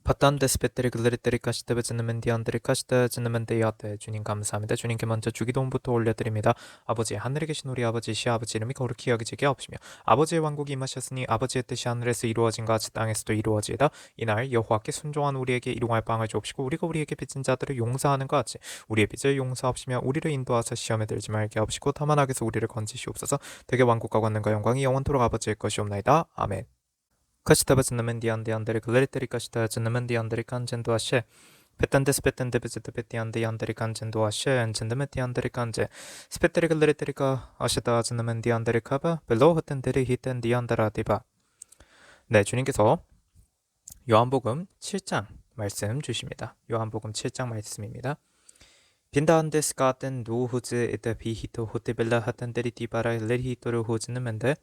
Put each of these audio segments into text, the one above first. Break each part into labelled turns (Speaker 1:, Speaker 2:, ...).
Speaker 1: 바탄데스 베테리 글레리테리 카시테 베즈는멘 디안드리 카시테 즈는멘 데야테. 주님 감사합니다. 주님께 먼저 주기도문부터 올려드립니다. 아버지, 하늘에 계신 우리 아버지, 시아버지 이름이 거룩히 여기지게 없으며 아버지의 왕국이 임하셨으니 아버지의 뜻이 하늘에서 이루어진 것 같이 땅에서도 이루어지이다. 이날 여호와께 순종한 우리에게 일용할 빵을 주옵시고 우리가 우리에게 빚진 자들을 용서하는 것 같이 우리의 빚을 용서하시며 우리를 인도하사 시험에 들지 말게 하옵시고 다만 악에서 우리를 건지시옵소서. 되게 왕국과 권능과 영광이 영원토록 아버지의 것이옵나이다. 아멘. Kaçta bazınımın diyan diyanları kılırıtırı kaçta bazınımın diyanları kancın duaşı. Petende spetende bezete petiyan diyanları kancın duaşı. Encinde diyanları kancı. Spetleri kılırıtırı ka aşıda azınımın diyanları kaba. bel로 흩은 데를 히ten diyan다라 디바. 네, 주님께서 요한복음 7장 말씀 주십니다. 요한복음 7장 말씀입니다. 빈다한데스 가ten 누후즈 에다 비히토 호테벨라 하ten 데리 디바라 레리히토르 호즈는 멘데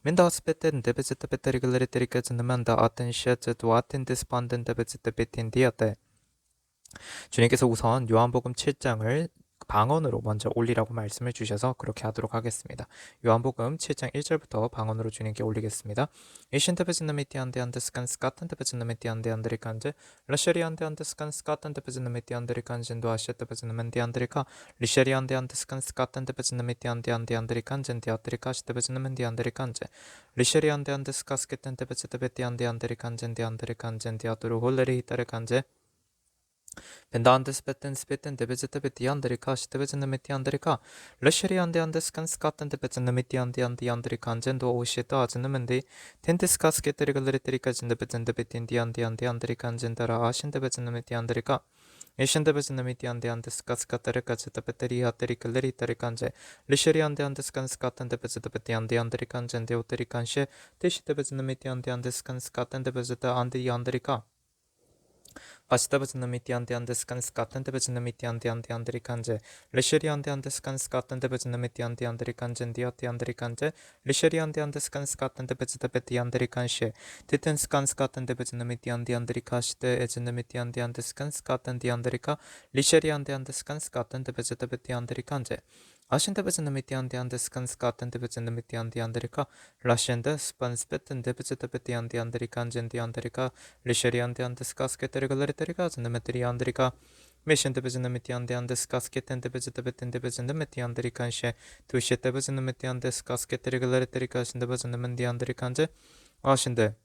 Speaker 1: Men da aspetten de bezete beterigeleri terikazınmen da aten şete duaten despanden de bezete betin diate. 주님께서 우선 요한복음 7장을 방언으로 먼저 올리라고 말씀을 주셔서 그렇게 하도록 하겠습니다. 요한복음 7장 1절부터 방언으로 주님께 올리겠습니다. 이신테베즈나미티안데안데스칸 스카탄테베즈나미티안데안데리칸제 라셔리안데안데스칸 스카탄테베즈나미티안데리칸젠도 아시테베즈나멘디안데리카 리셔리안데안데스칸 스카탄테베즈나미티안데안데안데리칸젠디아트리카 시테베즈나멘디안데리칸제 리셔리안데안데스카스케텐테베즈테베티안데안데리칸젠디안데리칸젠디아트로 홀레리 히타레칸제 벤다안데스 베텐 스베텐 데베제테 베티안데리카 시테베즈는 메티안데리카 러시리안데 안데스칸 스카탄데 베즈는 메티안데안데안데리카 안젠도 오시에타 아즈는멘데 텐데스카 스케테리글레테리카 진데 베젠데 베틴디안데안데안데리카 안젠다라 아신데 베즈는 메티안데리카 에신데 베즈는 메티안데안데스카 스카테리카 제타 베테리아 테리클레리타리칸제 리셔리안데 안데스칸 스카탄데 베제테 베티안데안데리카 안젠데 오테리칸셰 테시테 베즈는 메티안데안데스칸 스카탄데 베제타 안데리안데리카 Paştabızınımitiyandiyandıskın skatantebızınımitiyandiyandiyandirikance Leşeriyandiyandıskın skatantebızınımitiyandiyandirikancendiyatiyandirikanca Leşeriyandiyandıskın skatantebızıtabetiyandirikance Titenskan skatantebızınımitiyandiyandirikaşte Ezinimitiyandiyandıskın skatandiyandirika Leşeriyandiyandıskın skatantebızıtabetiyandirikance 아신데베즈느미티안디안데스칸 스카텐데베즈느미티안디안데리카 라시엔데 스판스페텐데베즈테베티안디안데리칸젠디안데리카 리셔리안디안데스카스케테르글레리테리카 즈느메테리안데리카 메신데베즈느미티안디안데스카스케텐데베즈테베텐데베즈느메티안데리칸셰 투시테베즈느미티안데스카스케테르글레리테리카 신데베즈느멘디안데리칸제 아신데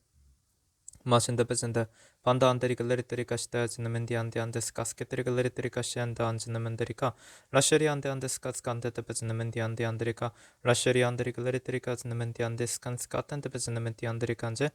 Speaker 1: 마신데 베젠데 반다 안데리글레리테리카 시다즈느멘디 안데안데스카스케테리글레리테리카 시안다 안즈느멘데리카 라셔리 안데안데스카스칸데테 베즈느멘디 안데안데리카 라셔리 안데리글레리테리카 즈느멘디 안데스칸스카탄데 베즈느멘디 안데리칸제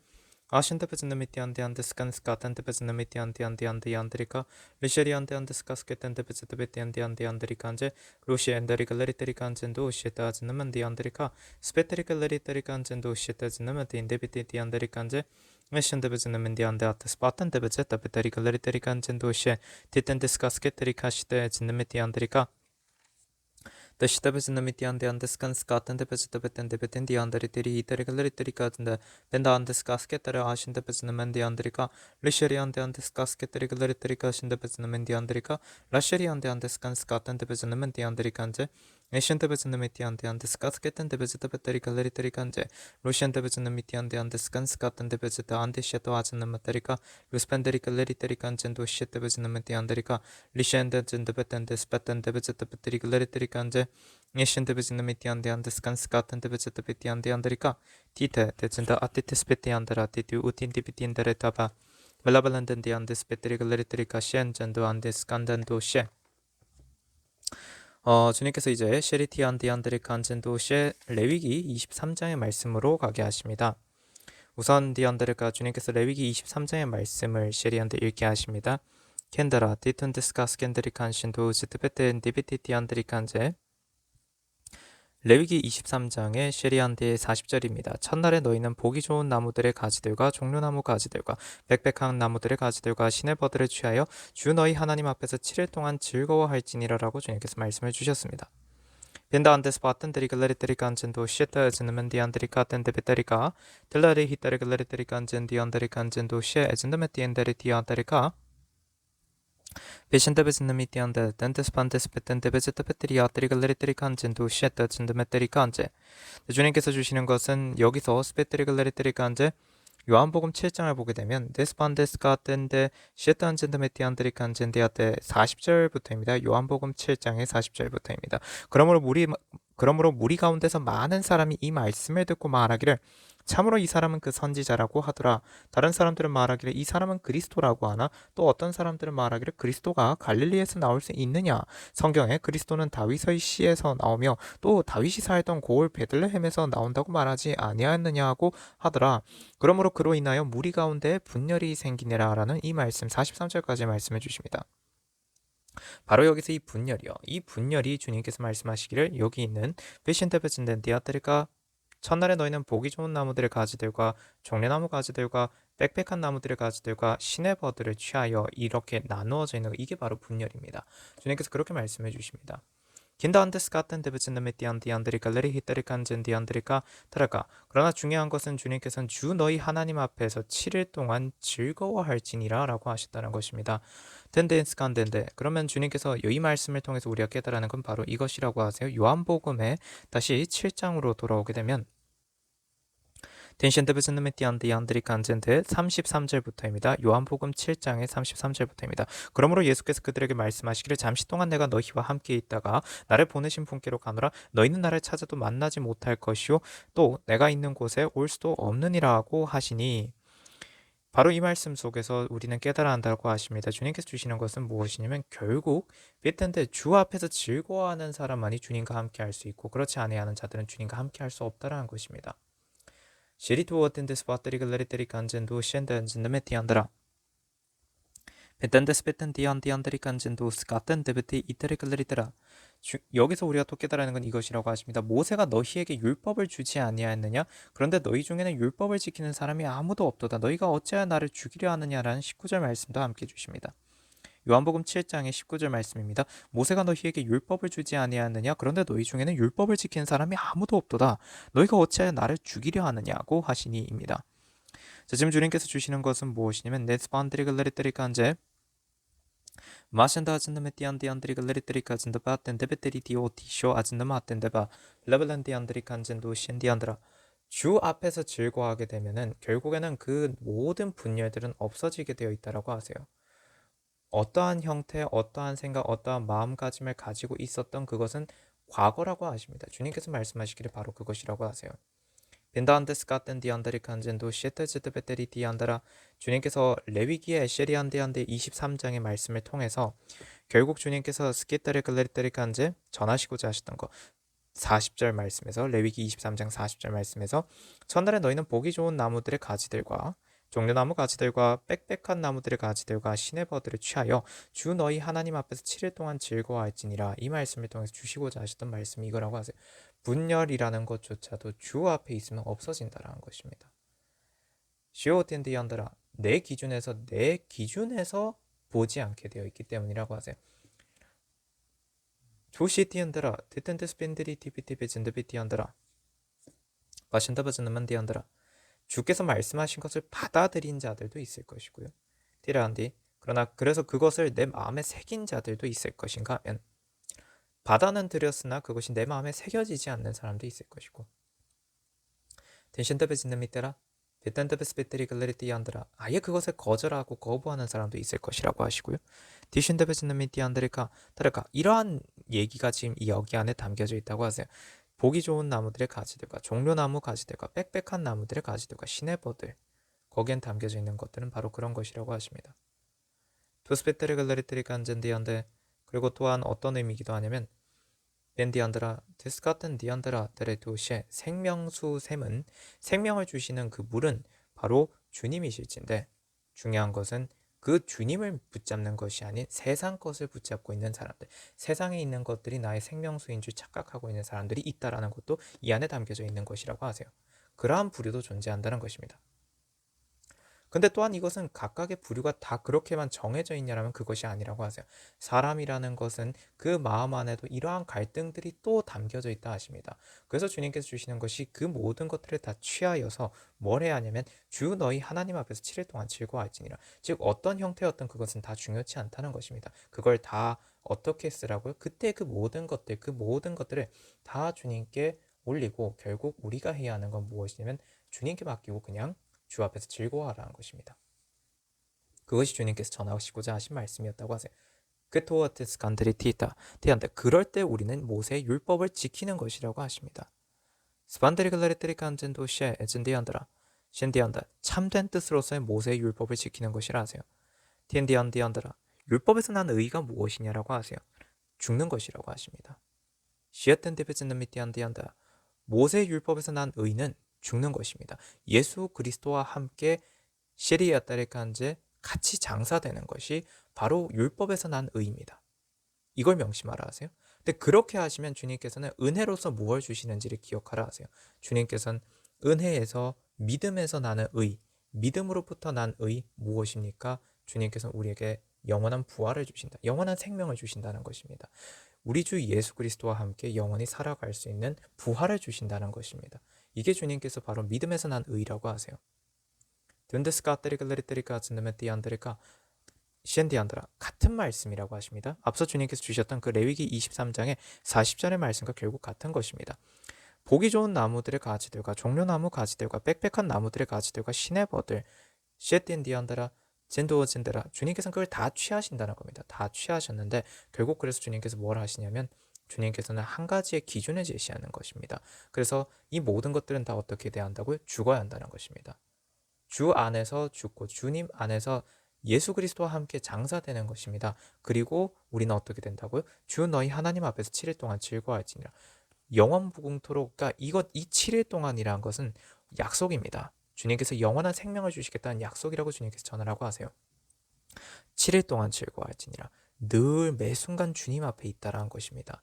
Speaker 1: 아신데 베즈느미티 안데안데스칸스카탄데 베즈느미티 안데안데안데안데리카 리셔리 안데안데스카스케텐데 베즈테베티 안데안데안데리칸제 루시 엔데리글레리테리칸젠도 시에타 즈느멘디 안데리카 스페테리글레리테리칸젠도 시에타 즈느멘디 인데비티티 안데리칸제 메신데베즈느멘디 아트스 바탄데베제 타베테리글레리테리칸젠도시에 티텐데스카스케테리카시데 즈느메티 안데리카 데시데베즈느미티안데안데스칸 스카텐데베즈테베텐데베텐디 안데리테리 이테리글레리테리카든데 벤다 안데스카스케테르 아신데베즈느멘디 안데리카 리셔리안데 안데스카스케테리글레리테리카 신데베즈느멘디 안데리카 라셔리안데 안데스칸 스카텐데베즈느멘디 안데리칸제 에신데베즈느미티안데안데스카스케텐데베즈테베테리글레리테리칸제 로시안데베즈느미티안데안데스칸 스카텐데베즈테 안데시에토 아즈느메테리카 루스펜데리글레리테리칸젠도 시에테베즈느멘디 안데리카 리셔엔데즌데베텐데스페텐데베즈테베테리글레리테리칸제 예신데베즈느미티안데안데스칸 스카텐데베즈테베티안데안데리카 티테 데즌데 아티테스페티안데라 티티 우틴디비티인데레타바 벨라벨란덴디안데스페테리글레리테리카 시엔젠도 안데스칸덴도 셰 주님께서 이제 쉐리티안디안데리칸젠도시에 레위기 23장의 말씀으로 가게 하십니다. 우선 디안데르가 주님께서 레위기 23장의 말씀을 쉐리한테 읽게 하십니다. 켄다라 디툰데스카스켄데리칸신도 스트페텐 디비티티안데리칸제 레위기 23장의 쉐리안데의 40절입니다. 첫날에 너희는 보기 좋은 나무들의 가지들과 종려나무 가지들과 백백한 나무들의 가지들과 시내버들을 취하여 주 너희 하나님 앞에서 7일 동안 즐거워할지니라라고 주님께서 말씀을 주셨습니다. 벤다 안데스 바텐데리글레리테리칸젠도 시에타 에즈느멘디안데리카텐데베테리카 텔라리 히타레글레리테리칸젠디안데리칸젠도 시에 에즈느메티엔데리티안데리카 베신데베즈느미티안데 덴데스판데스페텐데베즈테베테리아트리글레리테리칸젠도 시에타 즌드메테리칸제 주님께서 주시는 것은 여기서 스페테리글레리테리칸제 요한복음 7장을 보게 되면 데스반데스가 뜬데 시에트한젠드 메티안드리칸젠데아 때 40절부터입니다. 요한복음 7장의 40절부터입니다. 그러므로 무리 가운데서 많은 사람이 이 말씀을 듣고 말하기를 참으로 이 사람은 그 선지자라고 하더라. 다른 사람들은 말하기를 이 사람은 그리스도라고 하나 또 어떤 사람들은 말하기를 그리스도가 갈릴리에서 나올 수 있느냐. 성경에 그리스도는 다윗의 씨에서 나오며 또 다윗이 살던 고을 베들레헴에서 나온다고 말하지 아니하였느냐 하고 하더라. 그러므로 그로 인하여 무리 가운데 분열이 생기니라라는 이 말씀 43절까지 말씀해 주십니다. 바로 여기서 이 분열이요. 이 분열이 주님께서 말씀하시기를 여기 있는 비신테베진된 디아테리가 첫날에 너희는 보기 좋은 나무들의 가지들과 종려나무 가지들과 빽빽한 나무들의 가지들과 시내버들을 취하여 이렇게 나누어져 있는 거, 이게 바로 분열입니다. 주님께서 그렇게 말씀해 주십니다. Kinder한테스 같은 데브진놈의 디안드리까 레리 히터리칸젠 디안드리까 타라까. 그러나 중요한 것은 주님께서는 주 너희 하나님 앞에서 7일 동안 즐거워할지니라 라고 하셨다는 것입니다. 텐데인스 간덴데. 그러면 주님께서 이 말씀을 통해서 우리가 깨달아는 건 바로 이것이라고 하세요. 요한복음에 다시 7장으로 돌아오게 되면 덴션데브즈느메띠안데 양드리칸젠데 33절부터입니다. 요한복음 7장의 33절부터입니다. 그러므로 예수께서 그들에게 말씀하시기를 잠시 동안 내가 너희와 함께 있다가 나를 보내신 분께로 가노라. 너희는 나를 찾아도 만나지 못할 것이요 또 내가 있는 곳에 올 수도 없느니라고 하시니 바로 이 말씀 속에서 우리는 깨달아 한다고 하십니다. 주님께서 주시는 것은 무엇이냐면 결국 비슷한데 주 앞에서 즐거워하는 사람만이 주님과 함께 할 수 있고 그렇지 아니하는 자들은 주님과 함께 할 수 없다라는 것입니다. 시리투어텐데스 바트리가 레리테리 간젠도 시엔덴젠데 티안드라 베텐데스 베텐 디안디안드리 간젠도 스카텐데베티 이테리가 레리테라. 여기서 우리가 또 깨달아는 건 이것이라고 하십니다. 모세가 너희에게 율법을 주지 아니하였느냐? 그런데 너희 중에는 율법을 지키는 사람이 아무도 없도다. 너희가 어찌하여 나를 죽이려 하느냐라는 19절 말씀도 함께 주십니다. 요한복음 7장의 19절 말씀입니다. 모세가 너희에게 율법을 주지 아니하느냐? 그런데 너희 중에는 율법을 지키는 사람이 아무도 없도다. 너희가 어찌하여 나를 죽이려 하느냐고 하시니입니다. 자, 지금 주님께서 주시는 것은 무엇이냐면 네스반드리글레리테리칸제 마신다 아진드메 띠안디안드리글레리테리카진드바 덴데베테리 디오티쇼 아진드마 덴데바 레벨란디안드리칸젠도 신디안드라. 주 앞에서 즐거워하게 되면은 결국에는 그 모든 분열들은 없어지게 되어 있다라고 하세요. 어떠한 형태, 어떠한 생각, 어떠한 마음가짐을 가지고 있었던 그것은 과거라고 하십니다. 주님께서 말씀하시기를 바로 그것이라고 하세요. 빈다안데스 까텐 디안다리 칸젠도 시에테즈드 베테리 디안다라. 주님께서 레위기의 에쉐리안데안데 23장의 말씀을 통해서 결국 주님께서 스키테르 글레리테리 칸제 전하시고자 하셨던 거 40절 말씀에서 레위기 23장 40절 말씀에서 첫날에 너희는 보기 좋은 나무들의 가지들과 종려나무 가지들과 빽빽한 나무들의 가지들과 시내버들을 취하여 주 너희 하나님 앞에서 7일 동안 즐거워할지니라. 이 말씀을 통해서 주시고자 하셨던 말씀이 이거라고 하세요. 분열이라는 것조차도 주 앞에 있으면 없어진다라는 것입니다. 시오텐디안드라. 내 기준에서 보지 않게 되어 있기 때문이라고 하세요. 조시티안드라 데텐데 스펜드리 티피티베 젠드비티안드라 바신다바즈는만 디안드라. 주께서 말씀하신 것을 받아들인 자들도 있을 것이고요. 티라안디. 그러나 그래서 그것을 내 마음에 새긴 자들도 있을 것인가 하면 받아는 들였으나 그것이 내 마음에 새겨지지 않는 사람도 있을 것이고 덴신데베지는 밑에라 베탄데베스베테리 글레리티안드라. 아예 그것을 거절하고 거부하는 사람도 있을 것이라고 하시고요. 디신데베지는 밑티안드리카 다르카. 이러한 얘기가 지금 여기 안에 담겨져 있다고 하세요. 보기 좋은 나무들의 가지들과 종려나무 가지들과 빽빽한 나무들의 가지들과 시내버들, 거기엔 담겨져 있는 것들은 바로 그런 것이라고 하십니다. 투스페테르 글레리테리 간젠디안데. 그리고 또한 어떤 의미이기도 하냐면 벤디안드라 데스 같은 디안드라 데레두시의 생명수 샘은 생명을 주시는 그 물은 바로 주님이실진데 중요한 것은 그 주님을 붙잡는 것이 아닌 세상 것을 붙잡고 있는 사람들, 세상에 있는 것들이 나의 생명수인 줄 착각하고 있는 사람들이 있다라는 것도 이 안에 담겨져 있는 것이라고 하세요. 그러한 부류도 존재한다는 것입니다. 근데 또한 이것은 각각의 부류가 다 그렇게만 정해져 있냐라면 그것이 아니라고 하세요. 사람이라는 것은 그 마음 안에도 이러한 갈등들이 또 담겨져 있다 하십니다. 그래서 주님께서 주시는 것이 그 모든 것들을 다 취하여서 뭘 해야 하냐면 주 너희 하나님 앞에서 7일 동안 즐거워할지니라. 즉 어떤 형태였던 그것은 다 중요치 않다는 것입니다. 그걸 다 어떻게 쓰라고요? 그때 그 모든 것들을 다 주님께 올리고 결국 우리가 해야 하는 건 무엇이냐면 주님께 맡기고 그냥 주 앞에서 즐거워하라는 것입니다. 그것이 주님께서 전하시고자 하신 말씀이었다고 하세요. 그토어트스 간들이 티한데 그럴 때 우리는 모세의 율법을 지키는 것이라고 하십니다. 스반데리 글라리테리 간젠도 셰 에젠디안드라 신디안다 참된 뜻으로서의 모세의 율법을 지키는 것이라 하세요. 티엔디안디안드라 율법에서 난 의가 무엇이냐라고 하세요. 죽는 것이라고 하십니다. 시에텐데베즈는 미티안디안다 모세의 율법에서 난 의는 죽는 것입니다. 예수 그리스도와 함께 시리아따레칸제 같이 장사되는 것이 바로 율법에서 난 의입니다. 이걸 명심하라 하세요. 근데 그렇게 하시면 주님께서는 은혜로서 무엇을 주시는지를 기억하라 하세요. 주님께서는 은혜에서 믿음에서 나는 의, 믿음으로부터 난 의 무엇입니까? 주님께서는 우리에게 영원한 부활을 주신다. 영원한 생명을 주신다는 것입니다. 우리 주 예수 그리스도와 함께 영원히 살아갈 수 있는 부활을 주신다는 것입니다. 이게 주님께서 바로 믿음에서 난 의라고 하세요. 든데스카 때리글레리때리카 즈느메띠안드리카 시엔디안드라 같은 말씀이라고 하십니다. 앞서 주님께서 주셨던 그 레위기 23장의 40절의 말씀과 결국 같은 것입니다. 보기 좋은 나무들의 가지들과 종려나무 가지들과 빽빽한 나무들의 가지들과 시내버들 시에디안드라 젠도어젠데라 주님께서는 그걸 다 취하신다는 겁니다. 다 취하셨는데 결국 그래서 주님께서 뭘 하시냐면 주님께서는 한 가지의 기준을 제시하는 것입니다. 그래서 이 모든 것들은 다 어떻게 돼야 한다고요? 죽어야 한다는 것입니다. 주 안에서 죽고 주님 안에서 예수 그리스도와 함께 장사되는 것입니다. 그리고 우리는 어떻게 된다고요? 주 너희 하나님 앞에서 7일 동안 즐거워할지니라. 영원무궁토록 그러니까 이 7일 동안이라는 것은 약속입니다. 주님께서 영원한 생명을 주시겠다는 약속이라고 주님께서 전하라고 하세요. 7일 동안 즐거워할지니라. 늘 매순간 주님 앞에 있다라는 것입니다.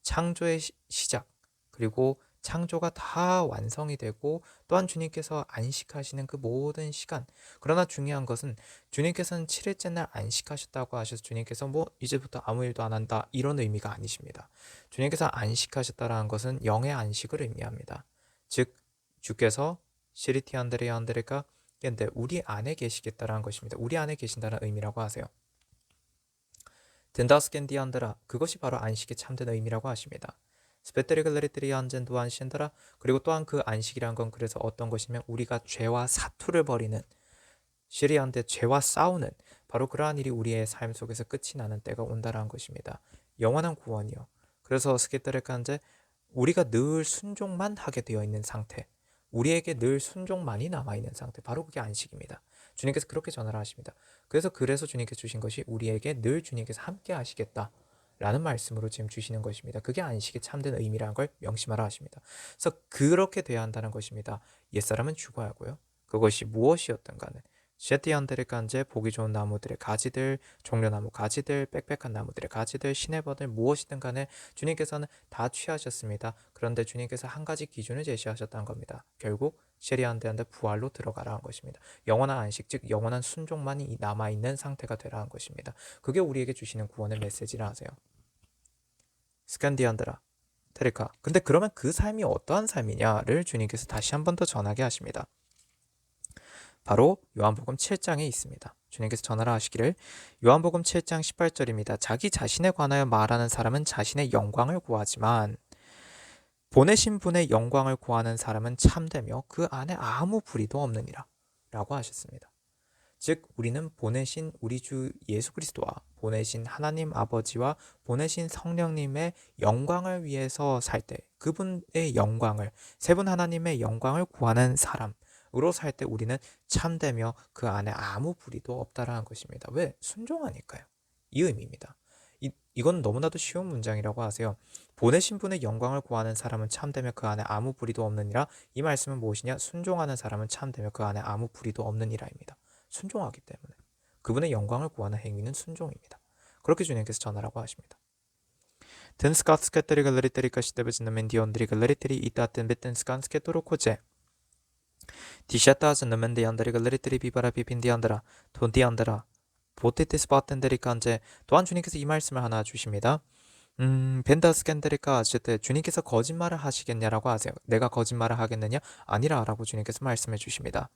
Speaker 1: 창조의 시작 그리고 창조가 다 완성이 되고 또한 주님께서 안식하시는 그 모든 시간. 그러나 중요한 것은 주님께서는 7일째 날 안식하셨다고 하셔서 주님께서 뭐 이제부터 아무 일도 안 한다 이런 의미가 아니십니다. 주님께서 안식하셨다라는 것은 영의 안식을 의미합니다. 즉 주께서 시리티 안드레가 근데 우리 안에 계시겠다라는 것입니다. 우리 안에 계신다는 의미라고 하세요. 덴다스겐디안드라 그것이 바로 안식의 참된 의미라고 하십니다. 스페테리글레리트리 안젠도 안신더라 그리고 또한 그 안식이란 건 그래서 어떤 것이면 우리가 죄와 사투를 벌이는 시리안데 죄와 싸우는 바로 그러한 일이 우리의 삶 속에서 끝이 나는 때가 온다라는 것입니다. 영원한 구원이요. 그래서 스케테레칸제 우리가 늘 순종만 하게 되어 있는 상태 우리에게 늘 순종만이 남아있는 상태 바로 그게 안식입니다. 주님께서 그렇게 전하라 하십니다. 그래서 주님께서 주신 것이 우리에게 늘 주님께서 함께 하시겠다 라는 말씀으로 지금 주시는 것입니다. 그게 안식의 참된 의미라는 걸 명심하라 하십니다. 그래서 그렇게 돼야 한다는 것입니다. 옛사람은 죽어야 하고요. 그것이 무엇이었든 간에 셰티안들의 간제 보기 좋은 나무들의 가지들 종려나무 가지들 빽빽한 나무들의 가지들 시내버들 무엇이든 간에 주님께서는 다 취하셨습니다. 그런데 주님께서 한 가지 기준을 제시하셨다는 겁니다. 결국 셰리안데한테 부활로 들어가라 한 것입니다. 영원한 안식 즉 영원한 순종만이 남아있는 상태가 되라 한 것입니다. 그게 우리에게 주시는 구원의 메시지라 하세요. 스칸디안드라 테리카 근데 그러면 그 삶이 어떠한 삶이냐를 주님께서 다시 한 번 더 전하게 하십니다. 바로 요한복음 7장에 있습니다. 주님께서 전하라 하시기를 요한복음 7장 18절입니다. 자기 자신에 관하여 말하는 사람은 자신의 영광을 구하지만 보내신 분의 영광을 구하는 사람은 참되며 그 안에 아무 불의도 없느니라 라고 하셨습니다. 즉 우리는 보내신 우리 주 예수 그리스도와 보내신 하나님 아버지와 보내신 성령님의 영광을 위해서 살 때 그분의 영광을 세 분 하나님의 영광을 구하는 사람으로 살 때 우리는 참되며 그 안에 아무 불의도 없다라는 것입니다. 왜? 순종하니까요. 이 의미입니다. 이건 너무나도 쉬운 문장이라고 하세요. 보내신 분의 영광을 구하는 사람은 참되며 그 안에 아무 불의도 없느니라. 이 말씀은 무엇이냐? 순종하는 사람은 참되며 그 안에 아무 불의도 없느니라입니다. 순종하기 때문에 그분의 영광을 구하는 행위는 순종입니다. 그렇게 주님께서 전하라고 하십니다. 든스카스케터리갈레리테리카시데베즈는멘디온드리갈레리테리 이따튼 베튼스칸스케토로코제 디샤타즈는멘디안드리갈레리테리 비바라 비빈디안드라 돈디안드라 보테테스바텐데리칸제 또한 주님께서 이 말씀을 하나 주십니다. 벤다스캔데리카 하실 때 주님께서 거짓말을 하시겠냐라고 하세요. 내가 거짓말을 하겠느냐? 아니라 라고 주님께서 말씀해 주십니다.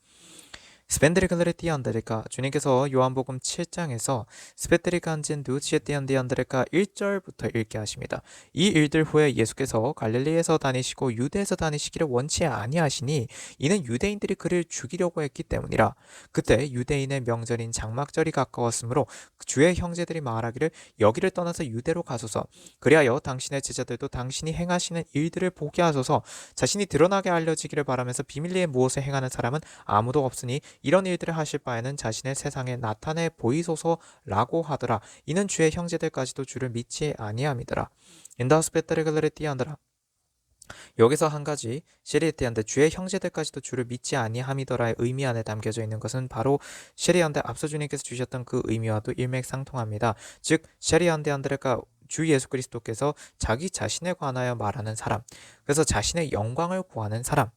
Speaker 1: 스펜드리글레티 안드레카 주님께서 요한복음 7장에서 스페트리카 안진 두치에띠안디 안드레카 1절부터 읽게 하십니다. 이 일들 후에 예수께서 갈릴리에서 다니시고 유대에서 다니시기를 원치 아니하시니 이는 유대인들이 그를 죽이려고 했기 때문이라. 그때 유대인의 명절인 장막절이 가까웠으므로 주의 형제들이 말하기를 여기를 떠나서 유대로 가소서. 그리하여 당신의 제자들도 당신이 행하시는 일들을 보게 하소서. 자신이 드러나게 알려지기를 바라면서 비밀리에 무엇을 행하는 사람은 아무도 없으니 이런 일들을 하실 바에는 자신의 세상에 나타내 보이소서라고 하더라. 이는 주의 형제들까지도 주를 믿지 아니함이더라. 인다스페트레글레티안드라. 여기서 한 가지 시리티안데 주의 형제들까지도 주를 믿지 아니함이더라의 의미 안에 담겨져 있는 것은 바로 시리안데 앞서 주님께서 주셨던 그 의미와도 일맥상통합니다. 즉 시리안데안드레가 주 예수 그리스도께서 자기 자신에 관하여 말하는 사람, 그래서 자신의 영광을 구하는 사람,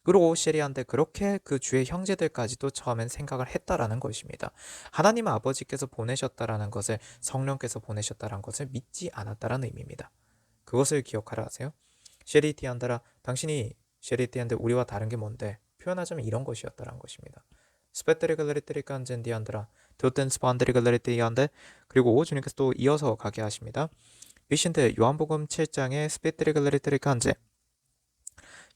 Speaker 1: 그리고 시리안데 그렇게 그 주의 형제들까지도 처음엔 생각을 했다라는 것입니다. 하나님 아버지께서 보내셨다라는 것을, 성령께서 보내셨다라는 것을 믿지 않았다라는 의미입니다. 그것을 기억하라 하세요. 셰리티안다라, 당신이 셰리티안데 우리와 다른 게 뭔데? 표현하자면 이런 것이었다라는 것입니다. 스페트리글레리트리칸젠디안드라 도텐 스판드리글레리티안데. 그리고 주님께서 또 이어서 가게 하십니다. 비신데 요한복음 7장의 스페트리글레리트리칸제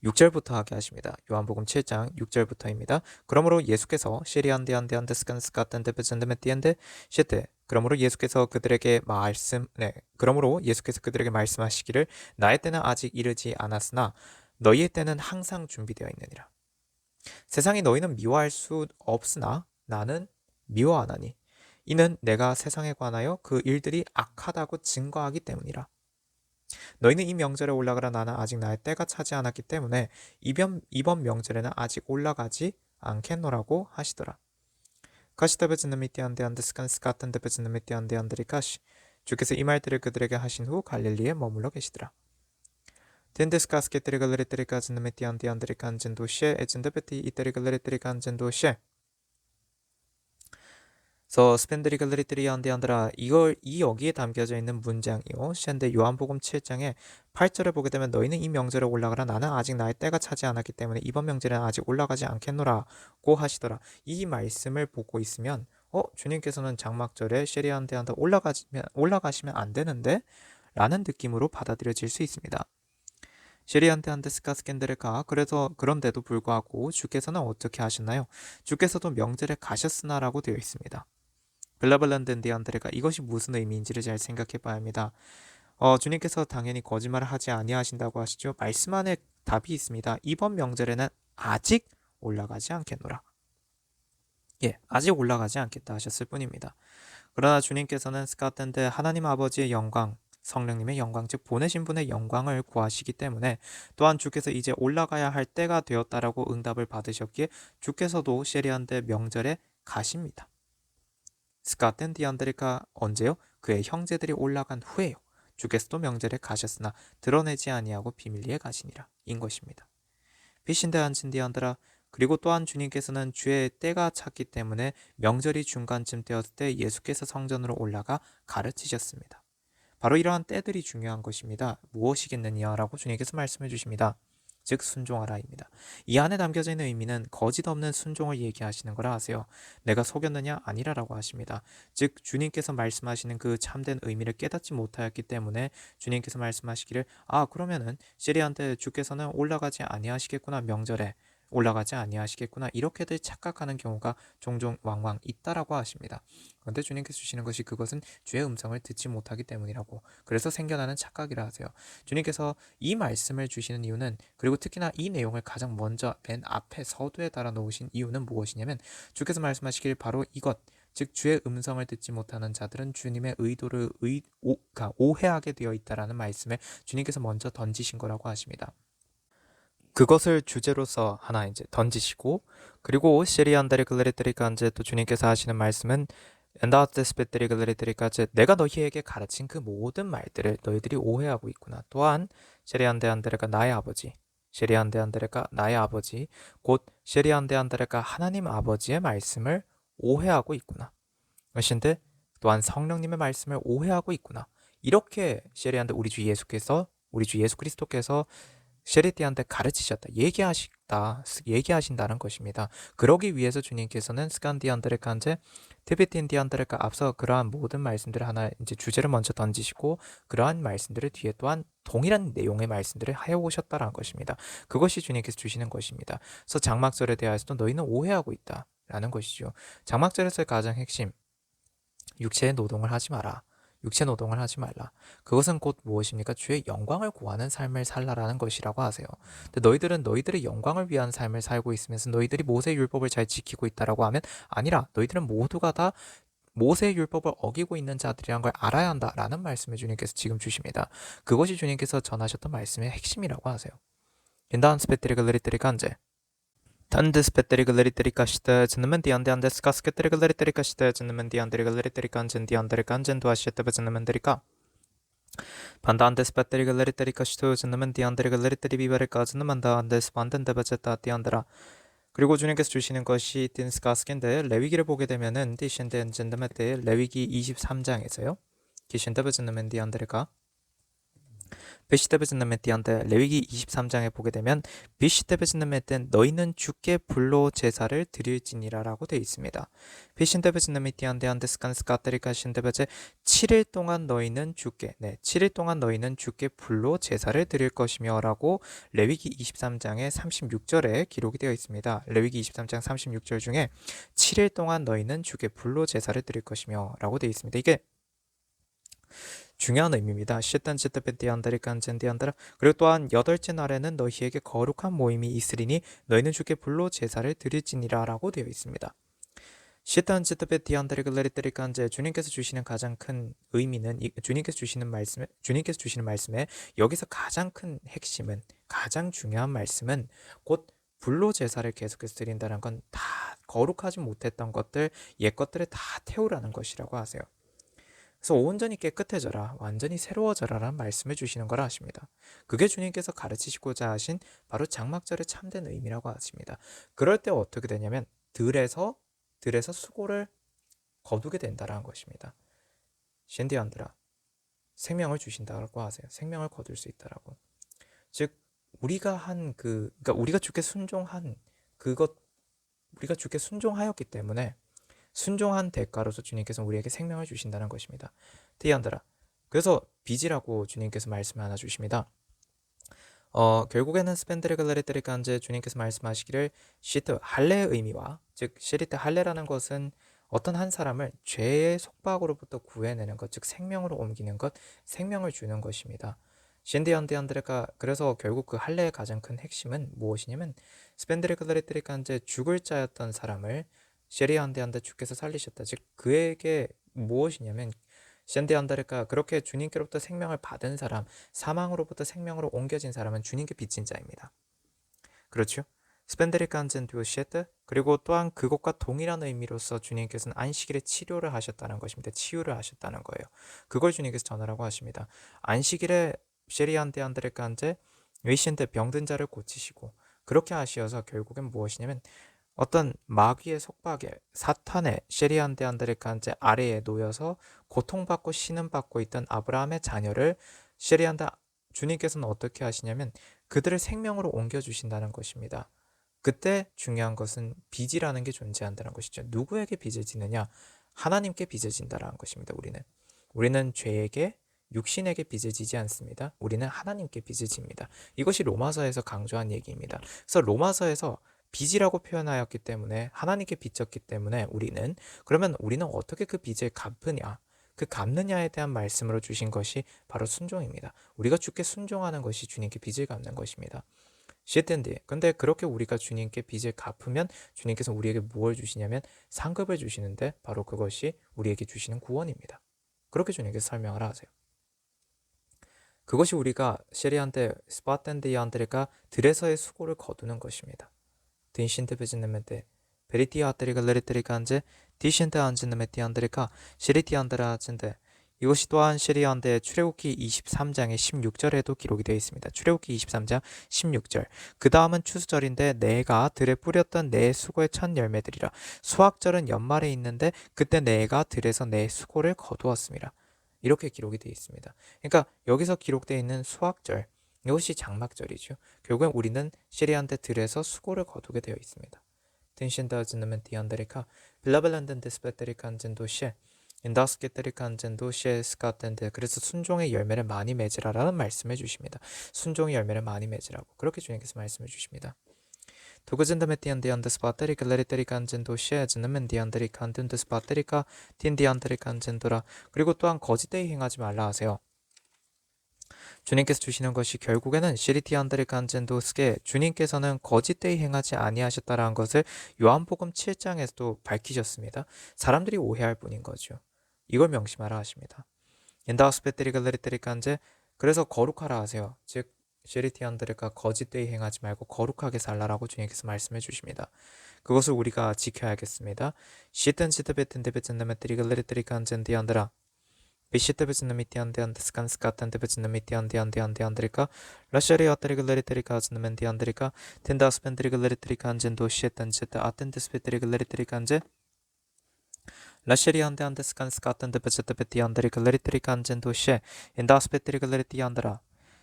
Speaker 1: 6절부터 하게 하십니다. 요한복음 7장 6절부터입니다. 그러므로 예수께서 시리안데안데안데스칸스카텐데베젠데메티엔데 시테 그러므로 예수께서 그들에게 말씀하시기를 나의 때는 아직 이르지 않았으나 너희의 때는 항상 준비되어 있느니라. 세상이 너희는 미워할 수 없으나 나는 미워하나니 이는 내가 세상에 관하여 그 일들이 악하다고 증거하기 때문이라. 너희는 이 명절에 올라가라. 나는 아직 나의 때가 차지 않았기 때문에 이번 명절에는 아직 올라가지 않겠노라고 하시더라. 카시타베즈느미티안데안데스칸스카탄데베즈느미티안데안드리카시 주께서 이 말들을 그들에게 하신 후 갈릴리에 머물러 계시더라. 덴데스카스케테리갈레테리카즈느미티안데안드리칸젠도시에 에젠데베티 이테리갈레테리칸젠도시에 스펜드리글리트리안디안드라 이 여기에 담겨져 있는 문장이요. 셴데 요한복음 7장에 8절을 보게 되면 너희는 이 명절에 올라가라. 나는 아직 나의 때가 차지 않았기 때문에 이번 명절에는 아직 올라가지 않겠노라고 하시더라. 이 말씀을 보고 있으면 주님께서는 장막절에 셰리안데안데 올라가시면 안 되는데? 라는 느낌으로 받아들여질 수 있습니다. 셰리안데안데 스카스캔데르카 그런데도 불구하고 주께서는 어떻게 하셨나요? 주께서도 명절에 가셨으나라고 되어 있습니다. 블라블란덴디안드레가 이것이 무슨 의미인지를 잘 생각해 봐야 합니다. 주님께서 당연히 거짓말을 하지 아니하신다고 하시죠. 말씀 안에 답이 있습니다. 이번 명절에는 아직 올라가지 않겠노라. 아직 올라가지 않겠다 하셨을 뿐입니다. 그러나 주님께서는 스카텐데 하나님 아버지의 영광, 성령님의 영광, 즉 보내신 분의 영광을 구하시기 때문에 또한 주께서 이제 올라가야 할 때가 되었다라고 응답을 받으셨기에 주께서도 셰리안데 명절에 가십니다. 스카텐 디안드리카 언제요? 그의 형제들이 올라간 후에요. 주께서도 명절에 가셨으나 드러내지 아니하고 비밀리에 가시니라 인 것입니다. 비신데 안친 디안드라 그리고 또한 주님께서는 주의 때가 찼기 때문에 명절이 중간쯤 되었을 때 예수께서 성전으로 올라가 가르치셨습니다. 바로 이러한 때들이 중요한 것입니다. 무엇이겠느냐라고 주님께서 말씀해 주십니다. 즉 순종하라입니다. 이 안에 담겨져 있는 의미는 거짓 없는 순종을 얘기하시는 거라 하세요. 내가 속였느냐? 아니라라고 하십니다. 즉 주님께서 말씀하시는 그 참된 의미를 깨닫지 못하였기 때문에 주님께서 말씀하시기를 그러면은 시리안데 주께서는 올라가지 아니하시겠구나, 명절에 올라가지 아니하시겠구나, 이렇게들 착각하는 경우가 종종 왕왕 있다라고 하십니다. 그런데 주님께서 주시는 것이 그것은 주의 음성을 듣지 못하기 때문이라고, 그래서 생겨나는 착각이라 하세요. 주님께서 이 말씀을 주시는 이유는, 그리고 특히나 이 내용을 가장 먼저 맨 앞에 서두에 달아 놓으신 이유는 무엇이냐면 주께서 말씀하시길 바로 이것, 즉 주의 음성을 듣지 못하는 자들은 주님의 의도를 오해하게 되어 있다라는 말씀에 주님께서 먼저 던지신 거라고 하십니다. 그것을 주제로서 하나 이제 던지시고, 그리고 시리안데리 글레리트리카제 또 주님께서 하시는 말씀은 엔다스페트리 글레리트리카제 내가 너희에게 가르친 그 모든 말들을 너희들이 오해하고 있구나. 또한 시리안데안데레가 나의 아버지, 시리안데안데레가 나의 아버지, 곧 시리안데안데레가 하나님 아버지의 말씀을 오해하고 있구나. 것인데 또한 성령님의 말씀을 오해하고 있구나. 이렇게 시리안데 우리 주 예수 그리스도께서 셰리티한테 가르치셨다, 얘기하신다는 것입니다. 그러기 위해서 주님께서는 스칸디안드레칸제 티베틴디안드레카 앞서 그러한 모든 말씀들을 하나 이제 주제를 먼저 던지시고 그러한 말씀들을 뒤에 또한 동일한 내용의 말씀들을 해오셨다라는 것입니다. 그것이 주님께서 주시는 것입니다. 그래서 장막절에 대하여서도 너희는 오해하고 있다라는 것이죠. 장막절에서의 가장 핵심, 육체의 노동을 하지 마라. 육체 노동을 하지 말라. 그것은 곧 무엇입니까? 주의 영광을 구하는 삶을 살라라는 것이라고 하세요. 근데 너희들은 너희들의 영광을 위한 삶을 살고 있으면서 너희들이 모세의 율법을 잘 지키고 있다라고 하면 아니라 너희들은 모두가 다 모세의 율법을 어기고 있는 자들이란 걸 알아야 한다라는 말씀을 주님께서 지금 주십니다. 그것이 주님께서 전하셨던 말씀의 핵심이라고 하세요. 인다한 스페트리글 리트리 간제 Tandes petterigaleriterica stățnământ diandeandes casketerigaleriterica stățnământ dianderigaleritericangen diandericangen duașetăbățnământirica. Pandandes petterigaleriterica stățnământ dianderigaleriteri비바리까지는 안데스 반덴데버제타 디안드라. 그리고 주님께서 주시는 것이 딘스가스인데 레위기를 보게 되면은 디신덴젠드메테 레위기 23장에서요. 기신데버즈는 디안드리가 비시테베즈나메띠한테 레위기 23장에 보게 되면 비시테베즈나메땐 너희는 주께 불로 제사를 드릴지니라라고 되어 있습니다. 비신테베즈나메띠한테 안데스칸스카테리카 신테베제 7일 동안 너희는 주께 7일 동안 너희는 주께 불로 제사를 드릴 것이며라고 레위기 23장의 36절에 기록이 되어 있습니다. 레위기 23장 36절 중에 7일 동안 너희는 주께 불로 제사를 드릴 것이며라고 되어 있습니다. 이게 중요한 의미입니다. 시탄지트베디안다리칸젠디안다라. 그리고 또한 여덟째 날에는 너희에게 거룩한 모임이 있으리니 너희는 주께 불로 제사를 드릴지니라 라고 되어 있습니다. 시탄지트베디안다리글레리테리칸제 주님께서 주시는 가장 큰 의미는 주님께서 주시는 말씀에 여기서 가장 큰 핵심은 가장 중요한 말씀은 곧 불로 제사를 계속해서 드린다는 건 다 거룩하지 못했던 것들 옛 것들을 다 태우라는 것이라고 하세요. 그래서 온전히 깨끗해져라, 완전히 새로워져라 라는 말씀을 주시는 걸 아십니다. 그게 주님께서 가르치시고자 하신 바로 장막절의 참된 의미라고 하십니다. 그럴 때 어떻게 되냐면 들에서 수고를 거두게 된다라는 것입니다. 신디안드라, 생명을 주신다고 하세요. 생명을 거둘 수 있다라고. 즉 우리가 그러니까 우리가 주께 순종한 그것, 우리가 주께 순종하였기 때문에 순종한 대가로서 주님께서 우리에게 생명을 주신다는 것입니다. 티안드라. 그래서 빚이라고 주님께서 말씀 하나 주십니다. 결국에는 스펜드레글레리테리칸제 주님께서 말씀하시기를 시트 할례의 의미와 즉 시리트 할례라는 것은 어떤 한 사람을 죄의 속박으로부터 구해내는 것, 즉 생명으로 옮기는 것, 생명을 주는 것입니다. 신디안데안드레가 그래서 결국 그 할례의 가장 큰 핵심은 무엇이냐면 스펜드레글레리테리칸제 죽을 자였던 사람을 셰리안데안데 주께서 살리셨다. 즉 그에게 무엇이냐면 샌데안다르가 그렇게 주님께로부터 생명을 받은 사람, 사망으로부터 생명으로 옮겨진 사람은 주님께 빚진 자입니다. 그렇죠? 스펜데리칸젠 듀시에트 그리고 또한 그것과 동일한 의미로서 주님께서는 안식일에 치료를 하셨다는 것입니다. 치유를 하셨다는 거예요. 그걸 주님께서 전하라고 하십니다. 안식일에 셰리안데안드레칸제 위신데 병든 자를 고치시고 그렇게 하시어서 결국엔 무엇이냐면 어떤 마귀의 속박에 사탄의 셰리안데안드레칸제 아래에 놓여서 고통받고 신음받고 있던 아브라함의 자녀를 주님께서는 어떻게 하시냐면 그들을 생명으로 옮겨주신다는 것입니다. 그때 중요한 것은 빚이라는 게 존재한다는 것이죠. 누구에게 빚을 지느냐? 하나님께 빚을 진다라는 것입니다. 우리는 죄에게 육신에게 빚을 지지 않습니다. 우리는 하나님께 빚을 집니다. 이것이 로마서에서 강조한 얘기입니다. 그래서 로마서에서 빚이라고 표현하였기 때문에 하나님께 빚졌기 때문에 그러면 우리는 어떻게 그 빚을 갚느냐, 그 갚느냐에 대한 말씀으로 주신 것이 바로 순종입니다. 우리가 주께 순종하는 것이 주님께 빚을 갚는 것입니다. 시텐디. 근데 그렇게 우리가 주님께 빚을 갚으면 주님께서 우리에게 무엇을 주시냐면 상급을 주시는데 바로 그것이 우리에게 주시는 구원입니다. 그렇게 주님께서 설명을 하세요. 그것이 우리가 셰리한테 스파텐디안드레가 들에서의 수고를 거두는 것입니다. 딘신테베즈네메테 베리티아테리갈레리테리간제 디신테안즈네메티안드레카 시리티안드라젠데 이것이 또한 시리안데 출애굽기 23장의 16절에도 기록이 되어 있습니다. 출애굽기 23장 16절. 그 다음은 추수절인데 내가 들에 뿌렸던 내 수고의 첫 열매들이라. 수확절은 연말에 있는데 그때 내가 들에서 내 수고를 거두었습니다. 이렇게 기록이 되어 있습니다. 그러니까 여기서 기록되어 있는 수확절, 이것이 장막절이죠. 결국엔 우리는 시리안데 들에서 수고를 거두게 되어 있습니다. 든신다즈는 디안데리카 빌라벨란덴 데스베테리카 안젠도시에 인다스케테리카 안젠도시에 스카텐데 그래서 순종의 열매를 많이 맺으라라는 말씀해 주십니다. 순종의 열매를 많이 맺으라고 그렇게 주님께서 말씀해 주십니다. 두그젠다메티안디안데스 바테리카 레리테리카 안젠도시에 즈는멘 디안데리카 안덴데스 바테리카 틴디안데리카 안젠도라 그리고 또한 거짓되이 행하지 말라 하세요. 주님께서 주시는 것이 결국에는 시리티안드레 간젠도스게 주님께서는 거짓되이 행하지 아니하셨다라는 것을 요한복음 7장에서도 밝히셨습니다. 사람들이 오해할 뿐인 거죠. 이걸 명심하라 하십니다. 인다스페테리글레리테리 간제 그래서 거룩하라 하세요. 즉 시리티안드레가 거짓되이 행하지 말고 거룩하게 살라라고 주님께서 말씀해 주십니다. 그것을 우리가 지켜야겠습니다. 시텐시드베텐데베젠데메테리글레리테리 간젠디안드라 비시테베즈누미티안데 스칸스카탄데베즈누미티안데 안데리카 라샤리아테리글레리테리카 아즈누멘디 안데리카 텐다스펜드리글레리테리카 안젠도 시에탄제트 아텐데스페테리글레리테리카 안제 라샤리안데 안데 스칸스카탄데베제테베티안데리글레리테리카 안젠도 시에 인다스페테리글레리티 안데라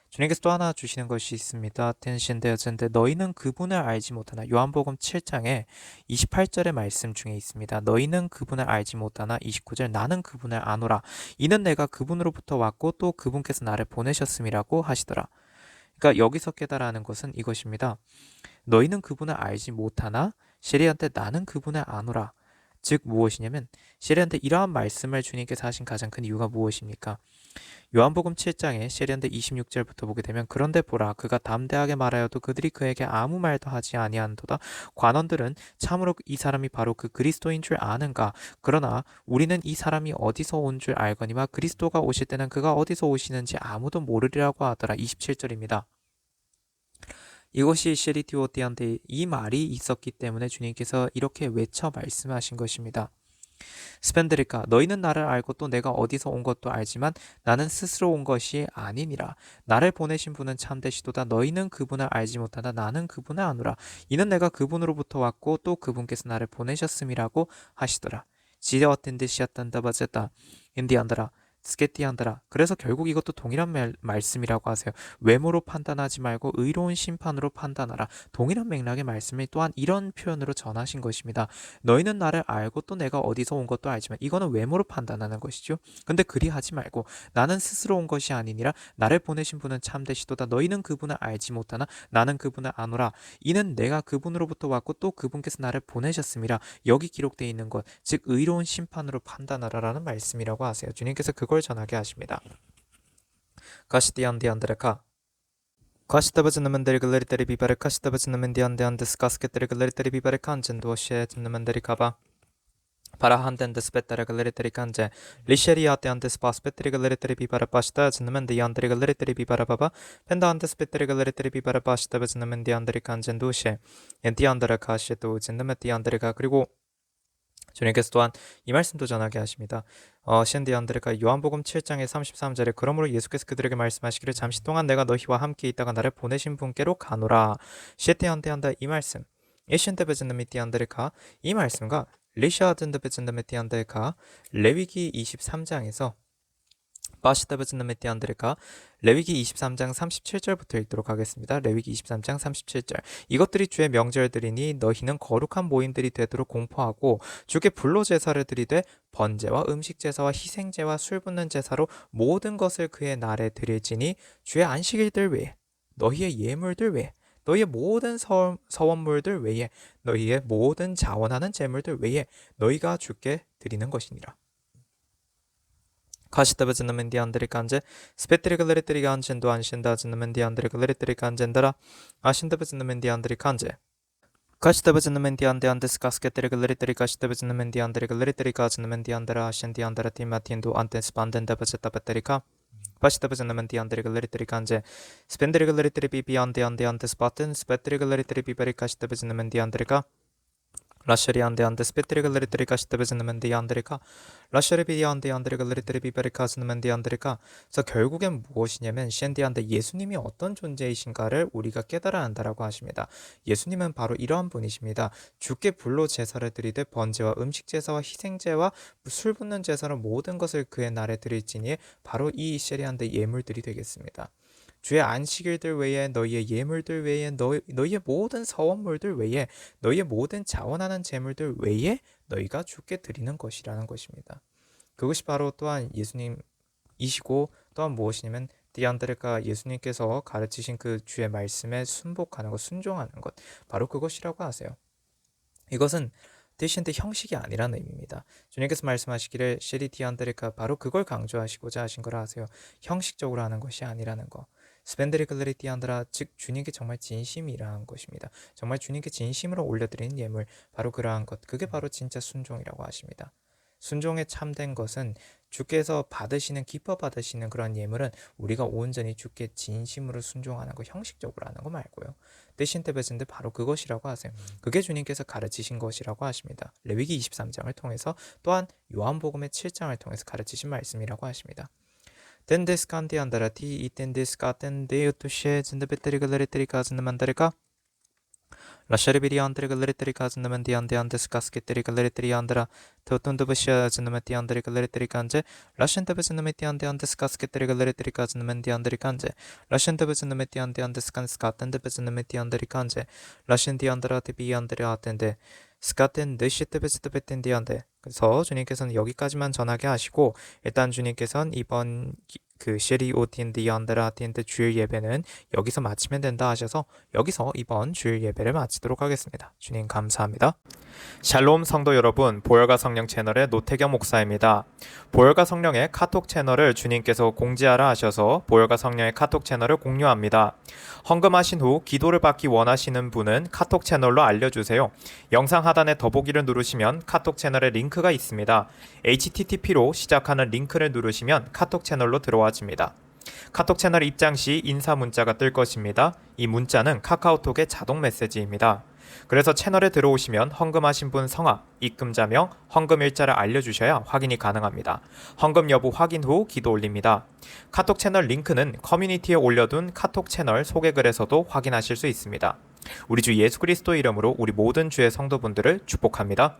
Speaker 1: 주님께서 또 하나 주시는 것이 있습니다. 텐신데어젠데 너희는 그분을 알지 못하나 요한복음 7장에 28절의 말씀 중에 있습니다. 너희는 그분을 알지 못하나 29절 나는 그분을 아노라 이는 내가 그분으로부터 왔고 또 그분께서 나를 보내셨음이라고 하시더라. 그러니까 여기서 깨달아는 것은 이것입니다. 너희는 그분을 알지 못하나 시리한테 나는 그분을 아노라. 즉 무엇이냐면 시리한테 이러한 말씀을 주님께서 하신 가장 큰 이유가 무엇입니까? 요한복음 7장에 시리안데 26절부터 보게 되면 그런데 보라 그가 담대하게 말하여도 그들이 그에게 아무 말도 하지 아니한도다. 관원들은 참으로 이 사람이 바로 그 그리스도인 줄 아는가? 그러나 우리는 이 사람이 어디서 온 줄 알거니와 그리스도가 오실 때는 그가 어디서 오시는지 아무도 모르리라고 하더라. 27절입니다. 이것이 시리티오티한테 이 말이 있었기 때문에 주님께서 이렇게 외쳐 말씀하신 것입니다. 스펜드리카 너희는 나를 알고 또 내가 어디서 온 것도 알지만 나는 스스로 온 것이 아니니라. 나를 보내신 분은 참되시도다. 너희는 그분을 알지 못하나 나는 그분을 아노라. 이는 내가 그분으로부터 왔고 또 그분께서 나를 보내셨음이라고 하시더라. 지어텐드시아탄다바제다 인디안다라 스케티안다라. 그래서 결국 이것도 동일한 말씀이라고 하세요. 외모로 판단하지 말고 의로운 심판으로 판단하라. 동일한 맥락의 말씀을 또한 이런 표현으로 전하신 것입니다. 너희는 나를 알고 또 내가 어디서 온 것도 알지만 이거는 외모로 판단하는 것이죠. 근데 그리하지 말고 나는 스스로 온 것이 아니니라 나를 보내신 분은 참되시도다. 너희는 그분을 알지 못하나 나는 그분을 아노라. 이는 내가 그분으로부터 왔고 또 그분께서 나를 보내셨음이라. 여기 기록되어 있는 것, 즉 의로운 심판으로 판단하라라는 말씀이라고 하세요. 주님께서 그걸 전하게 하십니다. 가시디안디안드레카 가시타바즈누멘데리글레리테리 비바레 카시타바즈누멘디안데안데스 가스케테리글레리테리 비바레 칸젠도시에 즈누멘데리카바 바라한덴데스 베타레글레리테리 칸제 리셰리아테안데스 바스페테리글레리테리 비바레 바시타 즈누멘디안데리글레리테리 비바레바바 펜다안데스 베테리글레리테리 비바레 바시타바즈누멘디안데리 칸젠도시에 엔티안데레카 시에도 즈누멘디안데리카 그리고 주님께서 또한 이 말씀도 전하게 하십니다. 신디안드레가 요한복음 7장의 33절에 그러므로 예수께서 그들에게 말씀하시기를 잠시 동안 내가 너희와 함께 있다가 나를 보내신 분께로 가노라. 시에테안데한다 이 말씀. 예신데베즈느미티안드레가 이 말씀과 리샤든데베즈느미티안드레가 레위기 23장에서 바시다베즈나메티안드레가 레위기 23장 37절부터 읽도록 하겠습니다. 레위기 23장 37절 이것들이 주의 명절들이니 너희는 거룩한 모임들이 되도록 공포하고 주께 불로 제사를 드리되 번제와 음식 제사와 희생제와 술 붓는 제사로 모든 것을 그의 날에 드릴지니 주의 안식일들 외에 너희의 예물들 외에 너희의 모든 서원물들 외에 너희의 모든 자원하는 제물들 외에 너희가 주께 드리는 것이니라. 가시다베즈나멘디안드리칸제 스페트리글레리트리간젠도 안신다즈나멘디안드리글레리트리칸젠다라 아신다베즈나멘디안드리칸제 가시다베즈나멘디안데안데스 가스케테리글레리트리 가시다베즈나멘디안드리글레리트리가즈나멘디안데라 아신디안데라 티마틴도 안테스 반덴다베즈타베테리카 바시다베즈나멘디안드리글레리트리칸제 스펜드리글레리트리 비비안데안데안데스 바텐 스페트리글레리트리 비베리카시다베즈나멘디안드리카 라셔리안데안데 스페트리글레리트리카 시다베즈나멘디안드리카 라셔리비안데안드리글레리트리 비베리카즈나멘디안드리카 그래서 결국엔 무엇이냐면 셴디안데 예수님이 어떤 존재이신가를 우리가 깨달아야 한다라고 하십니다. 예수님은 바로 이러한 분이십니다. 주께 불로 제사를 드리되 번제와 음식 제사와 희생제와 술 붓는 제사로 모든 것을 그의 날에 드릴지니 바로 이 셰리안데 예물들이 되겠습니다. 주의 안식일들 외에 너희의 예물들 외에 너희의 모든 서원물들 외에 너희의 모든 자원하는 재물들 외에 너희가 주께 드리는 것이라는 것입니다. 그것이 바로 또한 예수님이시고 또한 무엇이냐면 디안드레가 예수님께서 가르치신 그 주의 말씀에 순복하는 것, 순종하는 것, 바로 그것이라고 하세요. 이것은 뜻인데 형식이 아니라는 의미입니다. 주님께서 말씀하시기를 쉐리 디안드레가 바로 그걸 강조하시고자 하신 거라 하세요. 형식적으로 하는 것이 아니라는 거. 스펜드리 글레리 디안드라, 즉 주님께 정말 진심이라는 것입니다. 정말 주님께 진심으로 올려드리는 예물, 바로 그러한 것, 그게 바로 진짜 순종이라고 하십니다. 순종에 참된 것은 주께서 받으시는, 기뻐 받으시는 그런 예물은 우리가 온전히 주께 진심으로 순종하는 거, 형식적으로 하는 거 말고요. 뜻인 때베진데 바로 그것이라고 하세요. 그게 주님께서 가르치신 것이라고 하십니다. 레위기 23장을 통해서, 또한 요한복음의 7장을 통해서 가르치신 말씀이라고 하십니다. 덴데스칸디 안다라티 이텐데스카 덴데요토시에 젠데베테리글레레테리카즈는 만다레가 라샤리비리 안드레 글레레테리 카즈나면 디안데 안데스 카스케테리 글레레테리 안드라 토톤도베시아 즈나메 디안드레 글레레테리 칸제 라셴테베즈나메 디안데 안데스 카스케테리 글레레테리 카즈나면 디안드레 칸제 라셴테베즈나메 디안데 안데스 칸스카텐데베즈나메 디안드레 칸제 라셴 디안드라 테비 안드레 아텐데 스카텐 데시테베즈테베텐 디안데. 그래서 주님께서는 여기까지만 전하게 하시고, 일단 주님께서는 이번 그 쉐리 오틴 디안드라 틴드 주일 예배는 여기서 마치면 된다 하셔서 여기서 이번 주일 예배를 마치도록 하겠습니다. 주님 감사합니다. 샬롬 성도 여러분, 보혈과 성령 채널의 노태경 목사입니다. 보혈과 성령의 카톡 채널을 주님께서 공지하라 하셔서 보혈과 성령의 카톡 채널을 공유합니다. 헌금하신 후 기도를 받기 원하시는 분은 카톡 채널로 알려주세요. 영상 하단에 더보기를 누르시면 카톡 채널의 링크가 있습니다. http로 시작하는 링크를 누르시면 카톡 채널로 들어와집니다. 카톡 채널 입장 시 인사 문자가 뜰 것입니다. 이 문자는 카카오톡의 자동 메시지입니다. 그래서 채널에 들어오시면 헌금하신 분 성함, 입금자명, 헌금 일자를 알려주셔야 확인이 가능합니다. 헌금 여부 확인 후 기도 올립니다. 카톡 채널 링크는 커뮤니티에 올려둔 카톡 채널 소개글에서도 확인하실 수 있습니다. 우리 주 예수 그리스도 이름으로 우리 모든 주의 성도분들을 축복합니다.